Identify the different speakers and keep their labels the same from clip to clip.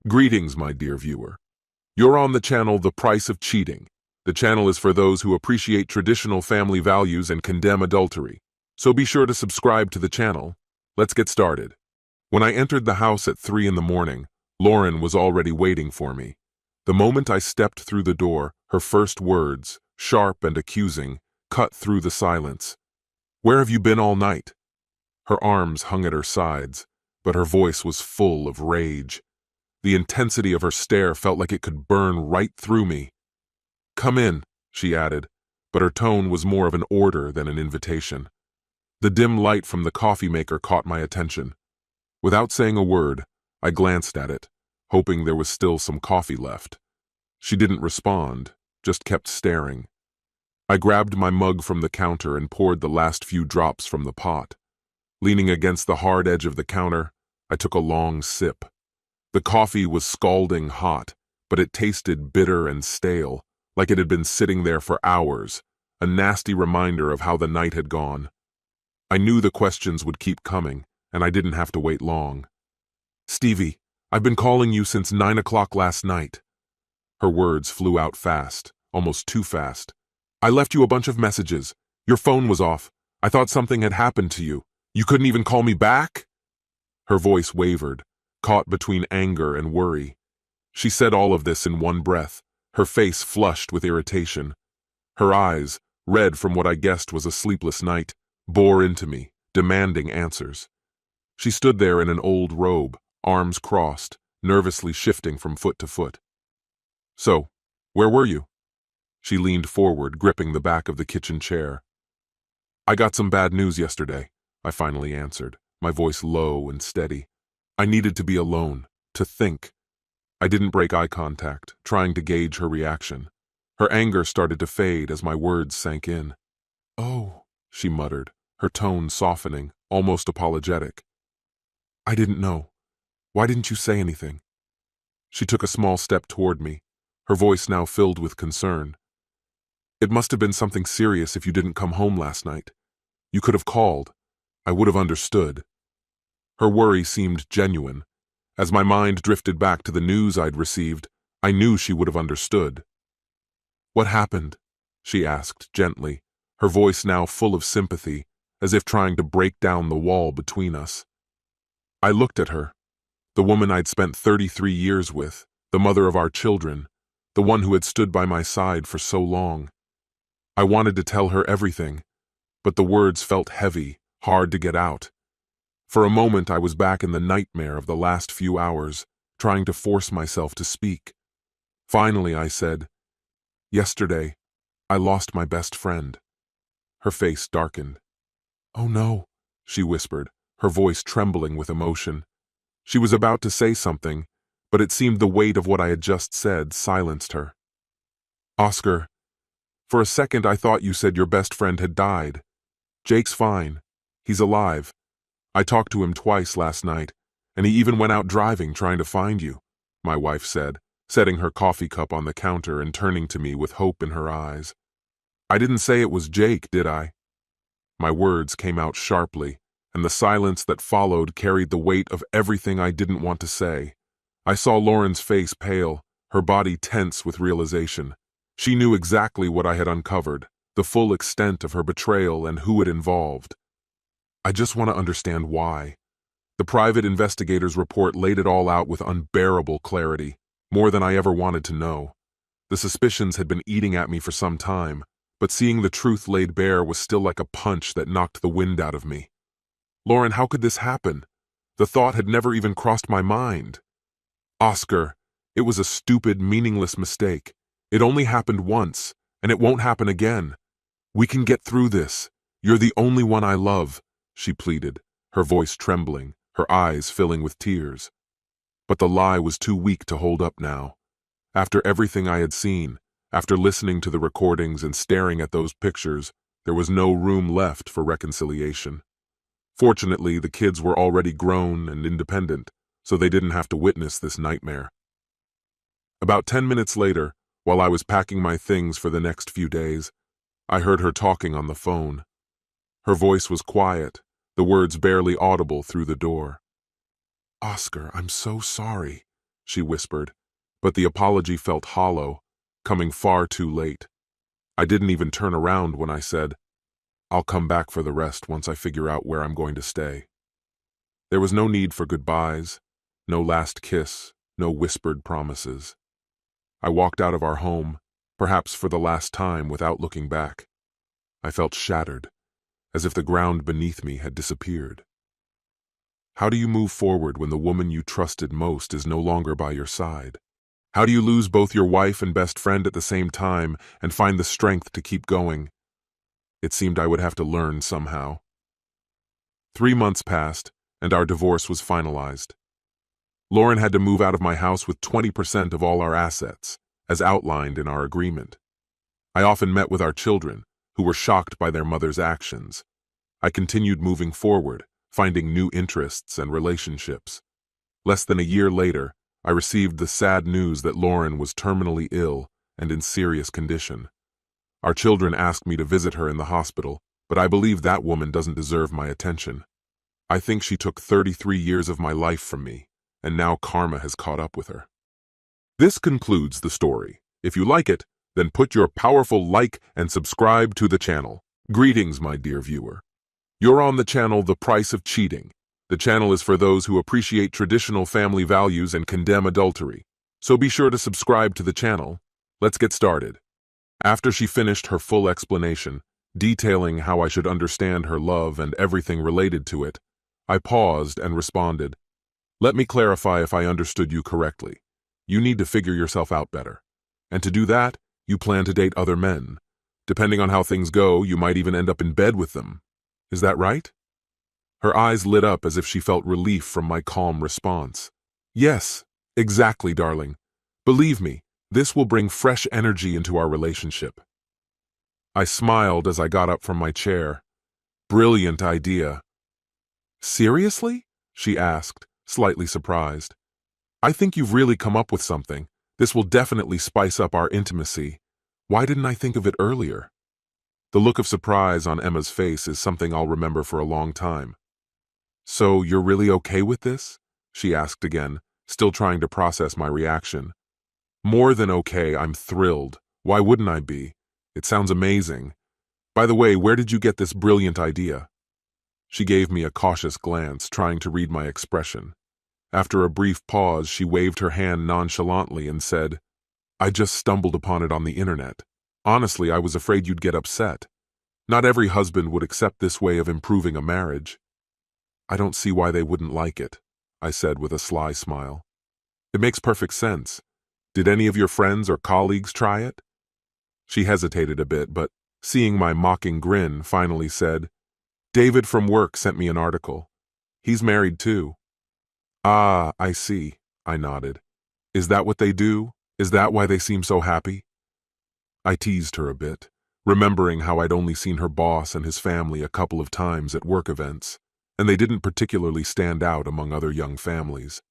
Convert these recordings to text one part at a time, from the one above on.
Speaker 1: Greetings, my dear viewer. You're on the channel The Price of Cheating. The channel is for those who appreciate traditional family values and condemn adultery. So be sure to subscribe to the channel. Let's get started. When I entered the house at 3 in the morning, Lauren was already waiting for me. The moment I stepped through the door, her first words, sharp and accusing, cut through the silence. "Where have you been all night?" Her arms hung at her sides, but her voice was full of rage. The intensity of her stare felt like it could burn right through me. "Come in," she added, but her tone was more of an order than an invitation. The dim light from the coffee maker caught my attention. Without saying a word, I glanced at it, hoping there was still some coffee left. She didn't respond, just kept staring. I grabbed my mug from the counter and poured the last few drops from the pot. Leaning against the hard edge of the counter, I took a long sip. The coffee was scalding hot, but it tasted bitter and stale, like it had been sitting there for hours, a nasty reminder of how the night had gone. I knew the questions would keep coming, and I didn't have to wait long. "Stevie, I've been calling you since 9 o'clock last night." Her words flew out fast, almost too fast. "I left you a bunch of messages. Your phone was off. I thought something had happened to you. You couldn't even call me back?" Her voice wavered, caught between anger and worry. She said all of this in one breath, her face flushed with irritation. Her eyes, red from what I guessed was a sleepless night, bore into me, demanding answers. She stood there in an old robe, arms crossed, nervously shifting from foot to foot. "So, where were you?" She leaned forward, gripping the back of the kitchen chair. "I got some bad news yesterday," I finally answered, my voice low and steady. I needed to be alone, to think. I didn't break eye contact, trying to gauge her reaction. Her anger started to fade as my words sank in. "Oh," she muttered, her tone softening, almost apologetic. "I didn't know. Why didn't you say anything?" She took a small step toward me, her voice now filled with concern. "It must have been something serious if you didn't come home last night. You could have called. I would have understood." Her worry seemed genuine. As my mind drifted back to the news I'd received, I knew she would have understood. "What happened?" she asked gently, her voice now full of sympathy, as if trying to break down the wall between us. I looked at her, the woman I'd spent 33 years with, the mother of our children, the one who had stood by my side for so long. I wanted to tell her everything, but the words felt heavy, hard to get out. For a moment I was back in the nightmare of the last few hours, trying to force myself to speak. Finally I said, "Yesterday, I lost my best friend." Her face darkened. "Oh no," she whispered, her voice trembling with emotion. She was about to say something, but it seemed the weight of what I had just said silenced her. "Oscar, for a second I thought you said your best friend had died. Jake's fine. He's alive. I talked to him twice last night, and he even went out driving trying to find you," my wife said, setting her coffee cup on the counter and turning to me with hope in her eyes. "I didn't say it was Jake, did I?" My words came out sharply, and the silence that followed carried the weight of everything I didn't want to say. I saw Lauren's face pale, her body tense with realization. She knew exactly what I had uncovered, the full extent of her betrayal and who it involved. "I just want to understand why." The private investigator's report laid it all out with unbearable clarity, more than I ever wanted to know. The suspicions had been eating at me for some time, but seeing the truth laid bare was still like a punch that knocked the wind out of me. "Lauren, how could this happen? The thought had never even crossed my mind." "Oscar, it was a stupid, meaningless mistake. It only happened once, and it won't happen again. We can get through this. You're the only one I love," she pleaded, her voice trembling, her eyes filling with tears. But the lie was too weak to hold up now. After everything I had seen, after listening to the recordings and staring at those pictures, there was no room left for reconciliation. Fortunately, the kids were already grown and independent, so they didn't have to witness this nightmare. About 10 minutes later, while I was packing my things for the next few days, I heard her talking on the phone. Her voice was quiet, the words barely audible through the door. "Oscar, I'm so sorry. she whispered, but the apology felt hollow, coming far too late. I didn't even turn around when I said, "I'll come back for the rest once I figure out where I'm going to stay." There was no need for goodbyes, no last kiss, no whispered promises. I walked out of our home, perhaps for the last time, without looking back. I felt shattered, as if the ground beneath me had disappeared. How do you move forward when the woman you trusted most is no longer by your side? How do you lose both your wife and best friend at the same time and find the strength to keep going? It seemed I would have to learn somehow. 3 months passed, and our divorce was finalized. Lauren had to move out of my house with 20% of all our assets, as outlined in our agreement. I often met with our children, who were shocked by their mother's actions. I continued moving forward, finding new interests and relationships. Less than a year later, I received the sad news that Lauren was terminally ill and in serious condition. Our children asked me to visit her in the hospital, but I believe that woman doesn't deserve my attention. I think she took 33 years of my life from me, and now karma has caught up with her. This concludes the story. If you like it, then put your powerful like and subscribe to the channel. Greetings, my dear viewer. You're on the channel The Price of Cheating. The channel is for those who appreciate traditional family values and condemn adultery. So be sure to subscribe to the channel. Let's get started. After she finished her full explanation, detailing how I should understand her love and everything related to it, I paused and responded, "Let me clarify if I understood you correctly. You need to figure yourself out better. And to do that, you plan to date other men. Depending on how things go, you might even end up in bed with them. Is that right?" Her eyes lit up as if she felt relief from my calm response. "Yes, exactly, darling. Believe me, this will bring fresh energy into our relationship." I smiled as I got up from my chair. Brilliant idea. "Seriously?" she asked, slightly surprised. "I think you've really come up with something. This will definitely spice up our intimacy. Why didn't I think of it earlier?" The look of surprise on Emma's face is something I'll remember for a long time. "So you're really okay with this?" she asked again, still trying to process my reaction. "More than okay, I'm thrilled. Why wouldn't I be? It sounds amazing. By the way, where did you get this brilliant idea?" She gave me a cautious glance, trying to read my expression. After a brief pause, she waved her hand nonchalantly and said, "I just stumbled upon it on the internet. Honestly, I was afraid you'd get upset. Not every husband would accept this way of improving a marriage." "I don't see why they wouldn't like it," I said with a sly smile. "It makes perfect sense. Did any of your friends or colleagues try it?" She hesitated a bit, but, seeing my mocking grin, finally said, "David from work sent me an article. He's married too." "Ah, I see," I nodded. "Is that what they do? Is that why they seem so happy?" I teased her a bit, remembering how I'd only seen her boss and his family a couple of times at work events, and they didn't particularly stand out among other young families.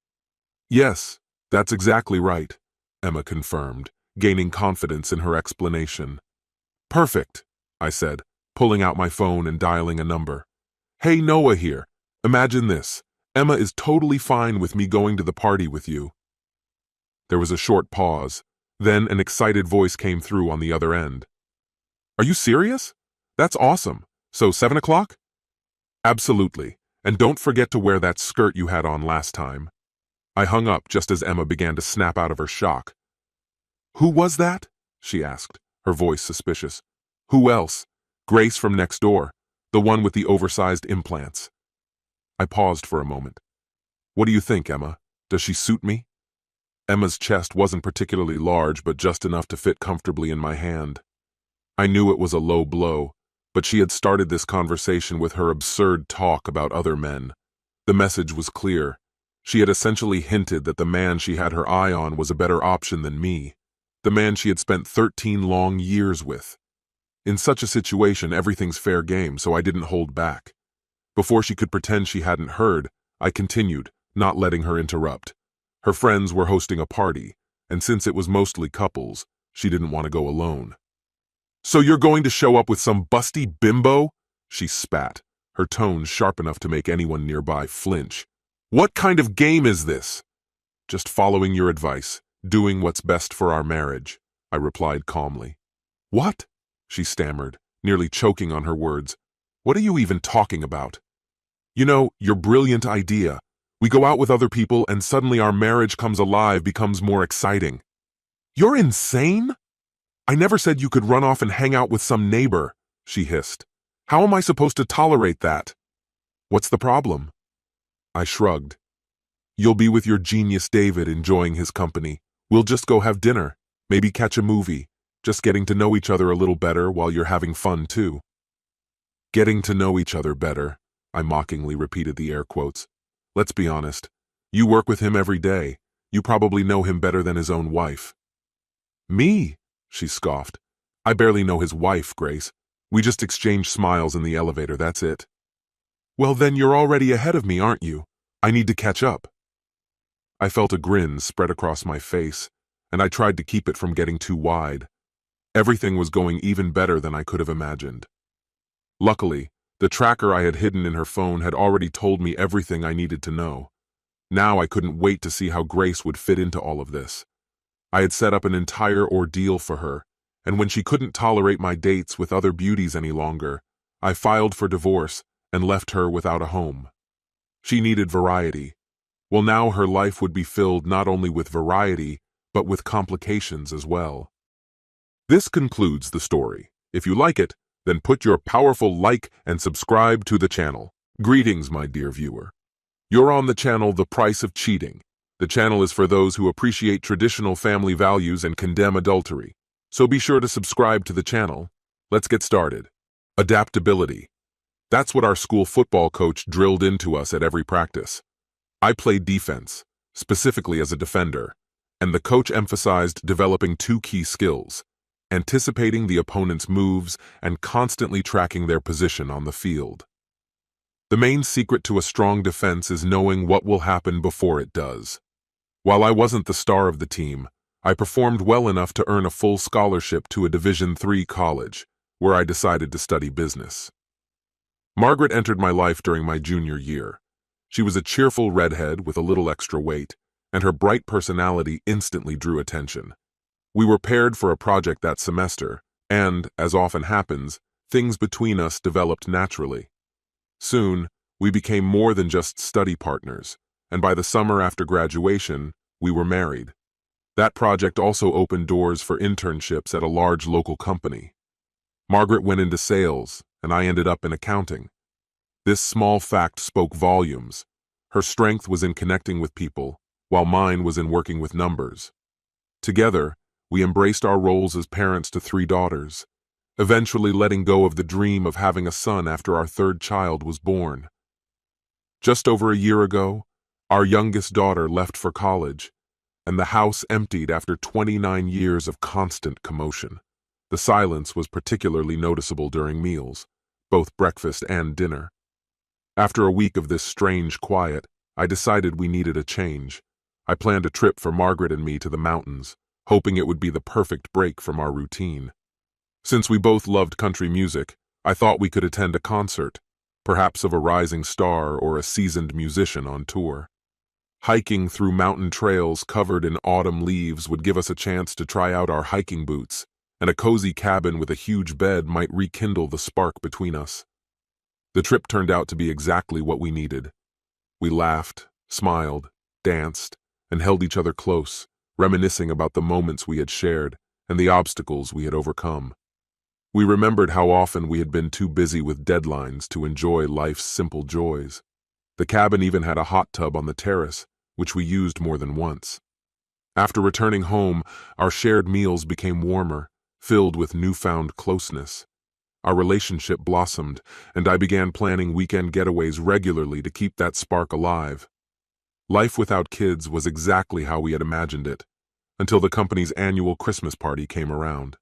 Speaker 1: "Yes, that's exactly right," Emma confirmed, gaining confidence in her explanation. "Perfect," I said, pulling out my phone and dialing a number. "Hey, Noah here. Imagine this. Emma is totally fine with me going to the party with you." There was a short pause. Then an excited voice came through on the other end. "Are you serious? That's awesome. So 7 o'clock? "Absolutely. And don't forget to wear that skirt you had on last time." I hung up just as Emma began to snap out of her shock. "Who was that?" she asked, her voice suspicious. "Who else? Grace from next door, the one with the oversized implants." I paused for a moment. "What do you think, Emma? Does she suit me?" Emma's chest wasn't particularly large, but just enough to fit comfortably in my hand. I knew it was a low blow, but she had started this conversation with her absurd talk about other men. The message was clear. She had essentially hinted that the man she had her eye on was a better option than me, the man she had spent 13 long years with. In such a situation, everything's fair game, so I didn't hold back. Before she could pretend she hadn't heard, I continued, not letting her interrupt. Her friends were hosting a party, and since it was mostly couples, she didn't want to go alone. "So you're going to show up with some busty bimbo?" she spat, her tone sharp enough to make anyone nearby flinch. "What kind of game is this?" just following your advice, doing what's best for our marriage, I replied calmly. What? She stammered, nearly choking on her words. What are you even talking about? You know, your brilliant idea. We go out with other people and suddenly our marriage comes alive, becomes more exciting. You're insane? I never said you could run off and hang out with some neighbor, she hissed. How am I supposed to tolerate that? What's the problem? I shrugged. You'll be with your genius David, enjoying his company. We'll just go have dinner, maybe catch a movie, just getting to know each other a little better while you're having fun too. Getting to know each other better, I mockingly repeated the air quotes. Let's be honest. You work with him every day. You probably know him better than his own wife. Me? She scoffed. I barely know his wife, Grace. We just exchange smiles in the elevator, that's it. Well, then you're already ahead of me, aren't you? I need to catch up. I felt a grin spread across my face, and I tried to keep it from getting too wide. Everything was going even better than I could have imagined. Luckily, the tracker I had hidden in her phone had already told me everything I needed to know. Now I couldn't wait to see how Grace would fit into all of this. I had set up an entire ordeal for her, and when she couldn't tolerate my dates with other beauties any longer, I filed for divorce and left her without a home. She needed variety. Well, now her life would be filled not only with variety, but with complications as well. This concludes the story. If you like it, then put your powerful like and subscribe to the channel. Greetings, my dear viewer. You're on the channel The Price of Cheating. The channel is for those who appreciate traditional family values and condemn adultery. So be sure to subscribe to the channel. Let's get started. Adaptability. That's what our school football coach drilled into us at every practice. I played defense, specifically as a defender, and the coach emphasized developing two key skills: anticipating the opponent's moves and constantly tracking their position on the field. The main secret to a strong defense is knowing what will happen before it does. While I wasn't the star of the team, I performed well enough to earn a full scholarship to a Division III college, where I decided to study business. Margaret entered my life during my junior year. She was a cheerful redhead with a little extra weight, and her bright personality instantly drew attention. We were paired for a project that semester, and, as often happens, things between us developed naturally. Soon, we became more than just study partners, and by the summer after graduation, we were married. That project also opened doors for internships at a large local company. Margaret went into sales, and I ended up in accounting. This small fact spoke volumes. Her strength was in connecting with people, while mine was in working with numbers. Together, we embraced our roles as parents to 3 daughters, eventually letting go of the dream of having a son after our 3rd child was born. Just over a year ago, our youngest daughter left for college, and the house emptied after 29 years of constant commotion. The silence was particularly noticeable during meals, both breakfast and dinner. After a week of this strange quiet, I decided we needed a change. I planned a trip for Margaret and me to the mountains, hoping it would be the perfect break from our routine. Since we both loved country music, I thought we could attend a concert, perhaps of a rising star or a seasoned musician on tour. Hiking through mountain trails covered in autumn leaves would give us a chance to try out our hiking boots, and a cozy cabin with a huge bed might rekindle the spark between us. The trip turned out to be exactly what we needed. We laughed, smiled, danced, and held each other close, reminiscing about the moments we had shared and the obstacles we had overcome. We remembered how often we had been too busy with deadlines to enjoy life's simple joys. The cabin even had a hot tub on the terrace, which we used more than once. After returning home, our shared meals became warmer, filled with newfound closeness. Our relationship blossomed, and I began planning weekend getaways regularly to keep that spark alive. Life without kids was exactly how we had imagined it, until the company's annual Christmas party came around.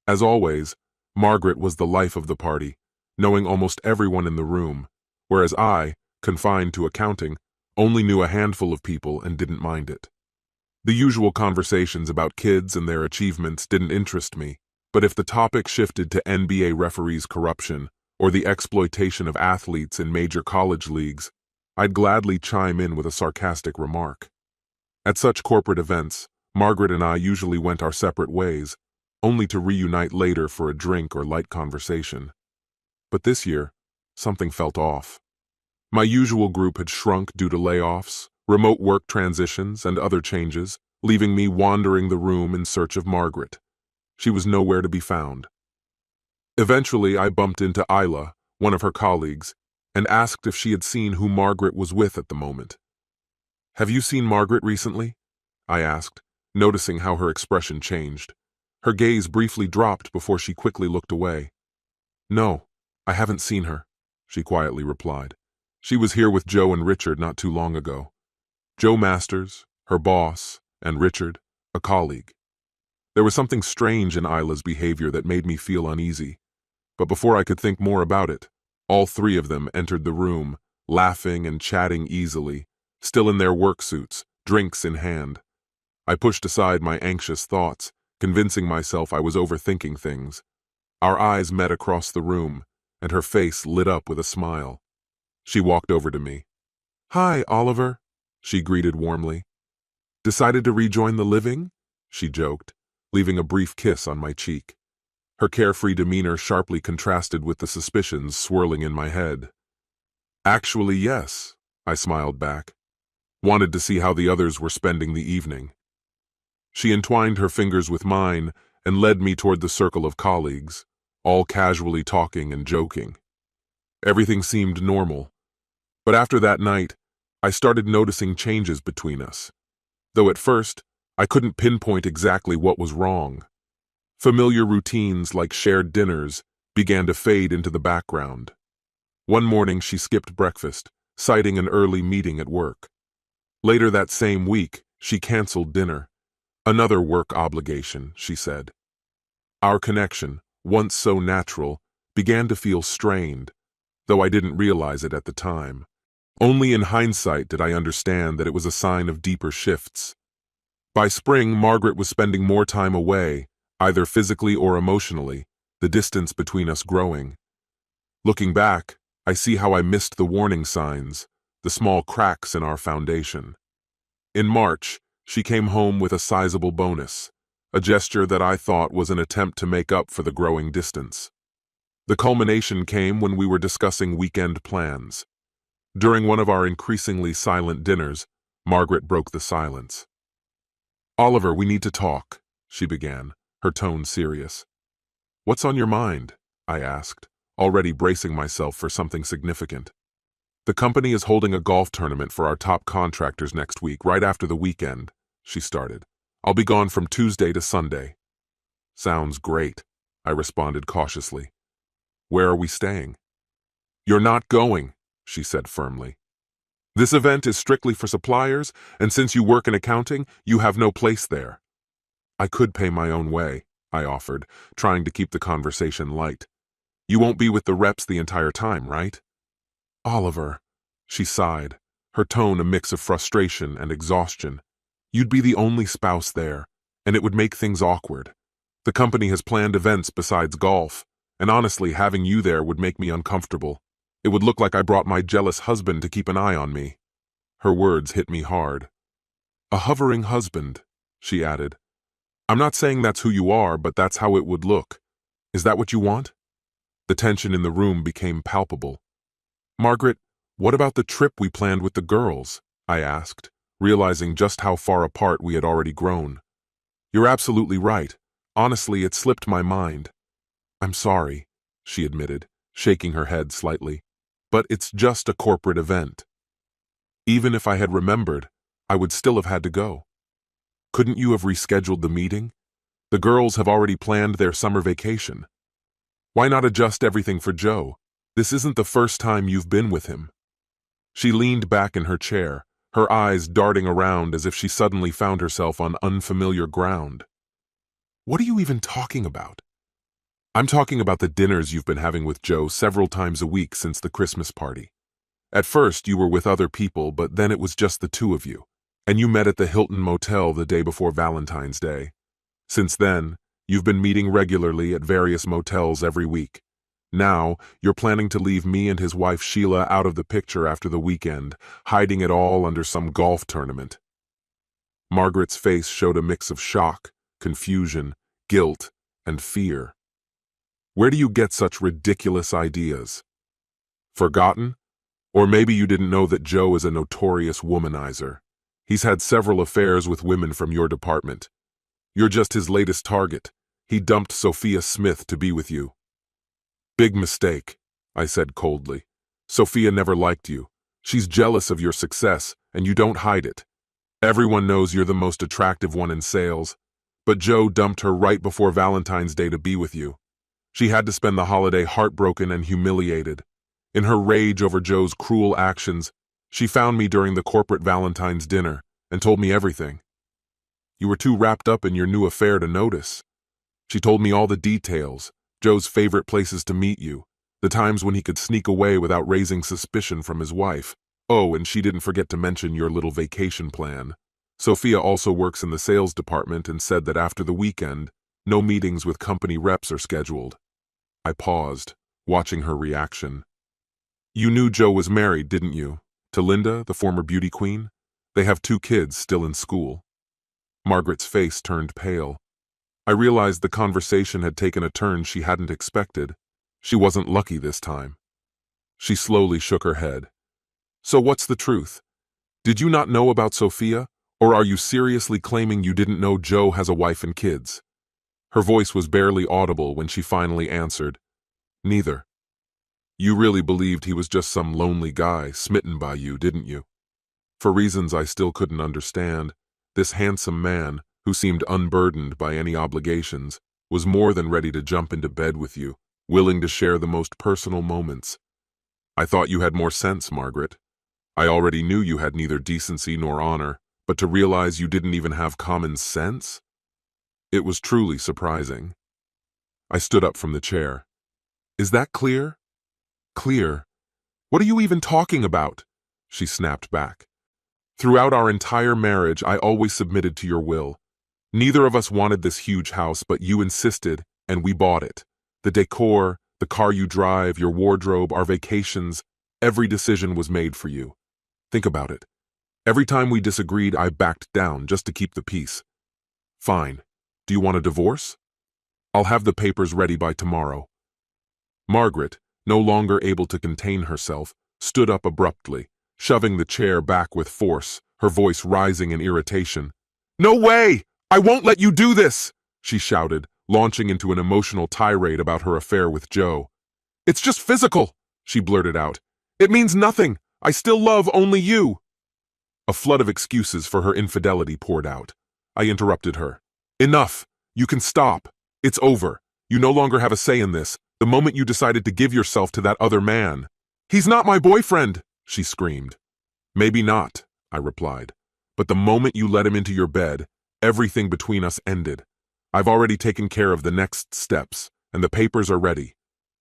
Speaker 1: As always, Margaret was the life of the party, knowing almost everyone in the room, whereas I, confined to accounting, only knew a handful of people and didn't mind it. The usual conversations about kids and their achievements didn't interest me, but if the topic shifted to NBA referees' corruption or the exploitation of athletes in major college leagues, I'd gladly chime in with a sarcastic remark. At such corporate events, Margaret and I usually went our separate ways, only to reunite later for a drink or light conversation. But this year, something felt off. My usual group had shrunk due to layoffs, remote work transitions, and other changes, leaving me wandering the room in search of Margaret. She was nowhere to be found. Eventually, I bumped into Isla, one of her colleagues, and asked if she had seen who Margaret was with at the moment. "Have you seen Margaret recently?" I asked, noticing how her expression changed. Her gaze briefly dropped before she quickly looked away. "No, I haven't seen her," she quietly replied. "She was here with Joe and Richard not too long ago. Joe Masters, her boss, and Richard, a colleague." There was something strange in Isla's behavior that made me feel uneasy. But before I could think more about it, all three of them entered the room, laughing and chatting easily, still in their work suits, drinks in hand. I pushed aside my anxious thoughts, convincing myself I was overthinking things. Our eyes met across the room, and her face lit up with a smile. She walked over to me. "Hi, Oliver," she greeted warmly. "Decided to rejoin the living?" she joked, leaving a brief kiss on my cheek. Her carefree demeanor sharply contrasted with the suspicions swirling in my head. "Actually, yes," I smiled back. "Wanted to see how the others were spending the evening." She entwined her fingers with mine and led me toward the circle of colleagues, all casually talking and joking. Everything seemed normal, but after that night, I started noticing changes between us. Though at first, I couldn't pinpoint exactly what was wrong. Familiar routines like shared dinners began to fade into the background. One morning she skipped breakfast, citing an early meeting at work. Later that same week, she canceled dinner. "Another work obligation," she said. Our connection, once so natural, began to feel strained, though I didn't realize it at the time. Only in hindsight did I understand that it was a sign of deeper shifts. By spring, Margaret was spending more time away, either physically or emotionally, the distance between us growing. Looking back, I see how I missed the warning signs, the small cracks in our foundation. In March, she came home with a sizable bonus, a gesture that I thought was an attempt to make up for the growing distance. The culmination came when we were discussing weekend plans. During one of our increasingly silent dinners, Margaret broke the silence. "Oliver, we need to talk," she began, her tone serious. "What's on your mind?" I asked, already bracing myself for something significant. "The company is holding a golf tournament for our top contractors next week, right after the weekend," she started. "I'll be gone from Tuesday to Sunday." "Sounds great," I responded cautiously. "Where are we staying?" "You're not going," she said firmly. "This event is strictly for suppliers, and since you work in accounting, you have no place there." "I could pay my own way," I offered, trying to keep the conversation light. "You won't be with the reps the entire time, right?" "Oliver," she sighed, her tone a mix of frustration and exhaustion. "You'd be the only spouse there, and it would make things awkward. The company has planned events besides golf, and honestly, having you there would make me uncomfortable. It would look like I brought my jealous husband to keep an eye on me." Her words hit me hard. "A hovering husband," she added. "I'm not saying that's who you are, but that's how it would look. Is that what you want?" The tension in the room became palpable. "Margaret, what about the trip we planned with the girls?" I asked, realizing just how far apart we had already grown. "You're absolutely right. Honestly, it slipped my mind." "I'm sorry," she admitted, shaking her head slightly. "But it's just a corporate event." Even if I had remembered, I would still have had to go. "Couldn't you have rescheduled the meeting? The girls have already planned their summer vacation. Why not adjust everything for Joe? This isn't the first time you've been with him." She leaned back in her chair, her eyes darting around as if she suddenly found herself on unfamiliar ground. "What are you even talking about?" "I'm talking about the dinners you've been having with Joe several times a week since the Christmas party. At first, you were with other people, but then it was just the two of you, and you met at the Hilton Motel the day before Valentine's Day. Since then, you've been meeting regularly at various motels every week. Now, you're planning to leave me and his wife Sheila out of the picture after the weekend, hiding it all under some golf tournament." Margaret's face showed a mix of shock, confusion, guilt, and fear. Where do you get such ridiculous ideas? Forgotten? Or maybe you didn't know that Joe is a notorious womanizer. He's had several affairs with women from your department. You're just his latest target. He dumped Sophia Smith to be with you. Big mistake, I said coldly. Sophia never liked you. She's jealous of your success, and you don't hide it. Everyone knows you're the most attractive one in sales, but Joe dumped her right before Valentine's Day to be with you. She had to spend the holiday heartbroken and humiliated. In her rage over Joe's cruel actions, she found me during the corporate Valentine's dinner and told me everything. You were too wrapped up in your new affair to notice. She told me all the details, Joe's favorite places to meet you, the times when he could sneak away without raising suspicion from his wife. Oh, and she didn't forget to mention your little vacation plan. Sophia also works in the sales department and said that after the weekend, no meetings with company reps are scheduled. I paused, watching her reaction. You knew Joe was married, didn't you? To Linda, the former beauty queen? They have 2 kids still in school. Margaret's face turned pale. I realized the conversation had taken a turn she hadn't expected. She wasn't lucky this time. She slowly shook her head. So what's the truth? Did you not know about Sophia, or are you seriously claiming you didn't know Joe has a wife and kids? Her voice was barely audible when she finally answered. Neither. You really believed he was just some lonely guy smitten by you, didn't you? For reasons I still couldn't understand, this handsome man, who seemed unburdened by any obligations, was more than ready to jump into bed with you, willing to share the most personal moments. I thought you had more sense, Margaret. I already knew you had neither decency nor honor, but to realize you didn't even have common sense? It was truly surprising. I stood up from the chair. Is that clear? Clear? What are you even talking about? She snapped back. Throughout our entire marriage, I always submitted to your will. Neither of us wanted this huge house, but you insisted, and we bought it. The decor, the car you drive, your wardrobe, our vacations, every decision was made for you. Think about it. Every time we disagreed, I backed down just to keep the peace. Fine. Do you want a divorce? I'll have the papers ready by tomorrow. Margaret, no longer able to contain herself, stood up abruptly, shoving the chair back with force, her voice rising in irritation. No way! I won't let you do this! She shouted, launching into an emotional tirade about her affair with Joe. It's just physical, she blurted out. It means nothing. I still love only you. A flood of excuses for her infidelity poured out. I interrupted her. Enough. You can stop. It's over. You no longer have a say in this, the moment you decided to give yourself to that other man. He's not my boyfriend, she screamed. Maybe not, I replied. But the moment you let him into your bed, everything between us ended. I've already taken care of the next steps, and the papers are ready.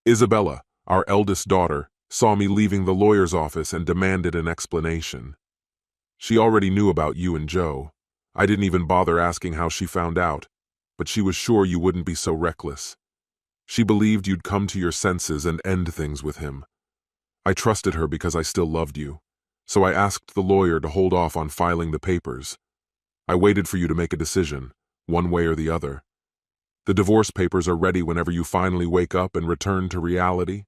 Speaker 1: Isabella, our eldest daughter, saw me leaving the lawyer's office and demanded an explanation. She already knew about you and Joe. I didn't even bother asking how she found out, but she was sure you wouldn't be so reckless. She believed you'd come to your senses and end things with him. I trusted her because I still loved you, so I asked the lawyer to hold off on filing the papers. I waited for you to make a decision, one way or the other. The divorce papers are ready whenever you finally wake up and return to reality.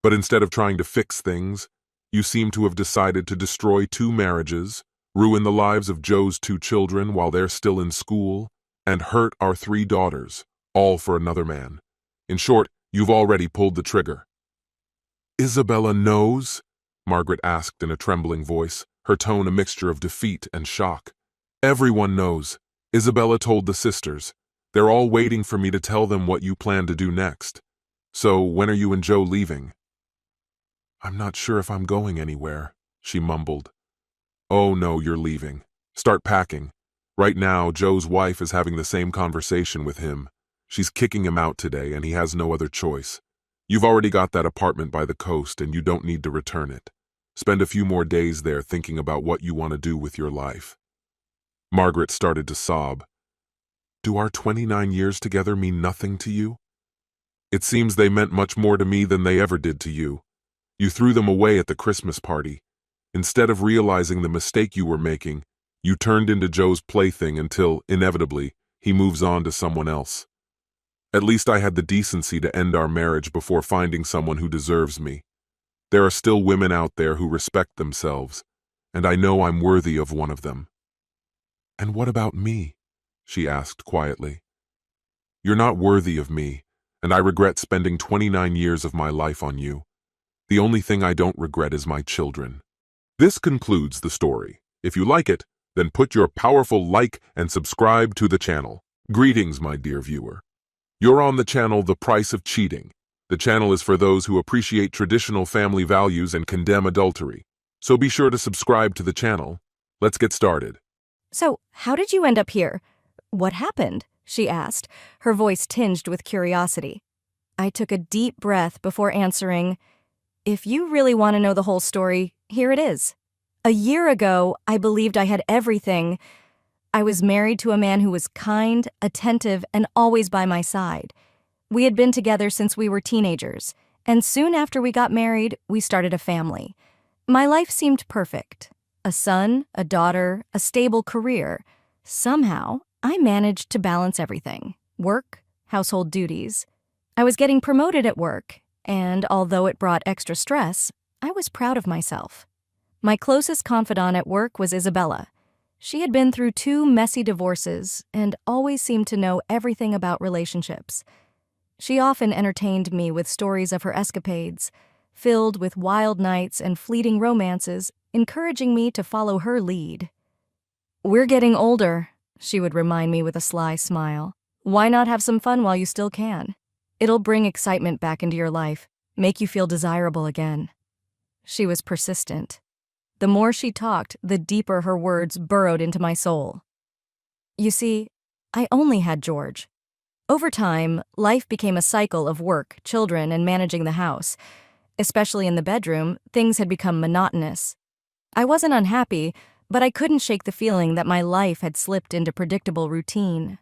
Speaker 1: But instead of trying to fix things, you seem to have decided to destroy 2 marriages, ruin the lives of Joe's 2 children while they're still in school, and hurt our 3 daughters, all for another man. In short, you've already pulled the trigger. Isabella knows? Margaret asked in a trembling voice, her tone a mixture of defeat and shock. Everyone knows. Isabella told the sisters. They're all waiting for me to tell them what you plan to do next. So, when are you and Joe leaving? I'm not sure if I'm going anywhere, she mumbled. Oh no, you're leaving. Start packing. Right now, Joe's wife is having the same conversation with him. She's kicking him out today, and he has no other choice. You've already got that apartment by the coast, and you don't need to return it. Spend a few more days there thinking about what you want to do with your life. Margaret started to sob. Do our 29 years together mean nothing to you? It seems they meant much more to me than they ever did to you. You threw them away at the Christmas party. Instead of realizing the mistake you were making, You turned into Joe's plaything until, inevitably, he moves on to someone else. At least I had the decency to end our marriage before finding someone who deserves me. There are still women out there who respect themselves, and I know I'm worthy of one of them." "And what about me?" she asked quietly. "You're not worthy of me, and I regret spending 29 years of my life on you. The only thing I don't regret is my children." This concludes the story. If you like it, then put your powerful like and subscribe to the channel. Greetings, my dear viewer. You're on the channel The Price of Cheating. The channel is for those who appreciate traditional family values and condemn adultery. So be sure to subscribe to the channel. Let's get started.
Speaker 2: "So, how did you end up here? What happened?" she asked, her voice tinged with curiosity. I took a deep breath before answering, "If you really want to know the whole story, here it is. A year ago, I believed I had everything. I was married to a man who was kind, attentive, and always by my side. We had been together since we were teenagers, and soon after we got married, we started a family. My life seemed perfect. A son, a daughter, a stable career. Somehow, I managed to balance everything: work, household duties. I was getting promoted at work, and although it brought extra stress, I was proud of myself. My closest confidant at work was Isabella. She had been through 2 messy divorces and always seemed to know everything about relationships. She often entertained me with stories of her escapades, filled with wild nights and fleeting romances, encouraging me to follow her lead. "We're getting older," she would remind me with a sly smile. "Why not have some fun while you still can? It'll bring excitement back into your life, make you feel desirable again." She was persistent. The more she talked, the deeper her words burrowed into my soul. You see, I only had George. Over time, life became a cycle of work, children, and managing the house. Especially in the bedroom, things had become monotonous. I wasn't unhappy, but I couldn't shake the feeling that my life had slipped into predictable routine.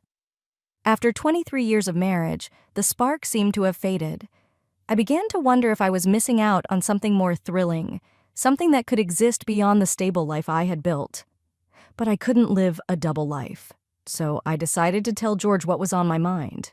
Speaker 2: After 23 years of marriage, the spark seemed to have faded. I began to wonder if I was missing out on something more thrilling, something that could exist beyond the stable life I had built. But I couldn't live a double life, so I decided to tell George what was on my mind.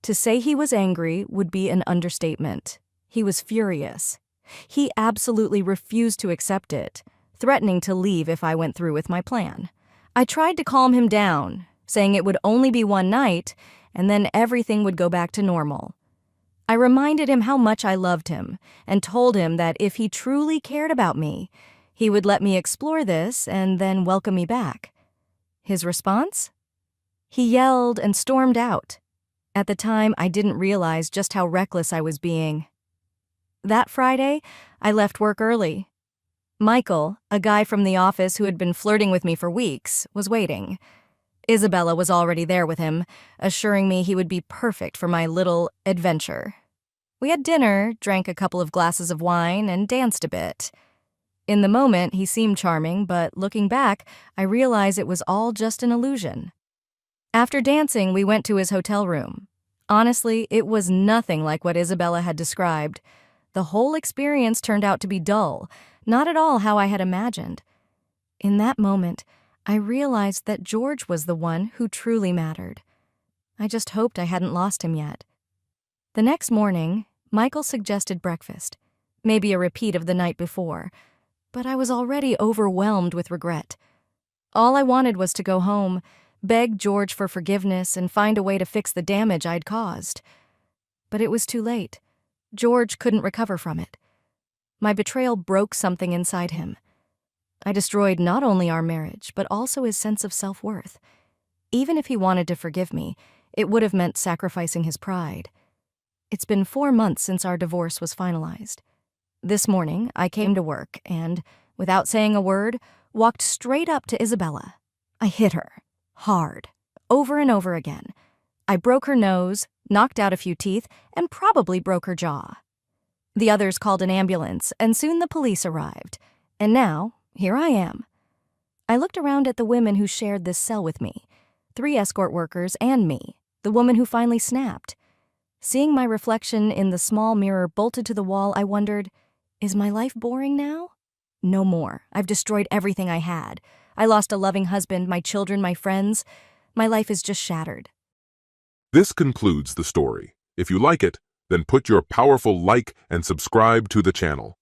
Speaker 2: To say he was angry would be an understatement. He was furious. He absolutely refused to accept it, threatening to leave if I went through with my plan. I tried to calm him down, saying it would only be one night, and then everything would go back to normal. I reminded him how much I loved him, and told him that if he truly cared about me, he would let me explore this and then welcome me back. His response? He yelled and stormed out. At the time, I didn't realize just how reckless I was being. That Friday, I left work early. Michael, a guy from the office who had been flirting with me for weeks, was waiting. Isabella was already there with him, assuring me he would be perfect for my little adventure. We had dinner, drank a couple of glasses of wine, and danced a bit. In the moment, he seemed charming, but looking back, I realized it was all just an illusion. After dancing, we went to his hotel room. Honestly, it was nothing like what Isabella had described. The whole experience turned out to be dull, not at all how I had imagined. In that moment, I realized that George was the one who truly mattered. I just hoped I hadn't lost him yet. The next morning, Michael suggested breakfast, maybe a repeat of the night before, but I was already overwhelmed with regret. All I wanted was to go home, beg George for forgiveness, and find a way to fix the damage I'd caused. But it was too late. George couldn't recover from it. My betrayal broke something inside him. I destroyed not only our marriage, but also his sense of self-worth. Even if he wanted to forgive me, it would have meant sacrificing his pride. It's been 4 months since our divorce was finalized. This morning, I came to work and, without saying a word, walked straight up to Isabella. I hit her, hard, over and over again. I broke her nose, knocked out a few teeth, and probably broke her jaw. The others called an ambulance, and soon the police arrived. And now, here I am. I looked around at the women who shared this cell with me, 3 escort workers and me, the woman who finally snapped. Seeing my reflection in the small mirror bolted to the wall, I wondered, is my life boring now? No more. I've destroyed everything I had. I lost a loving husband, my children, my friends. My life is just shattered.
Speaker 1: This concludes the story. If you like it, then put your powerful like and subscribe to the channel.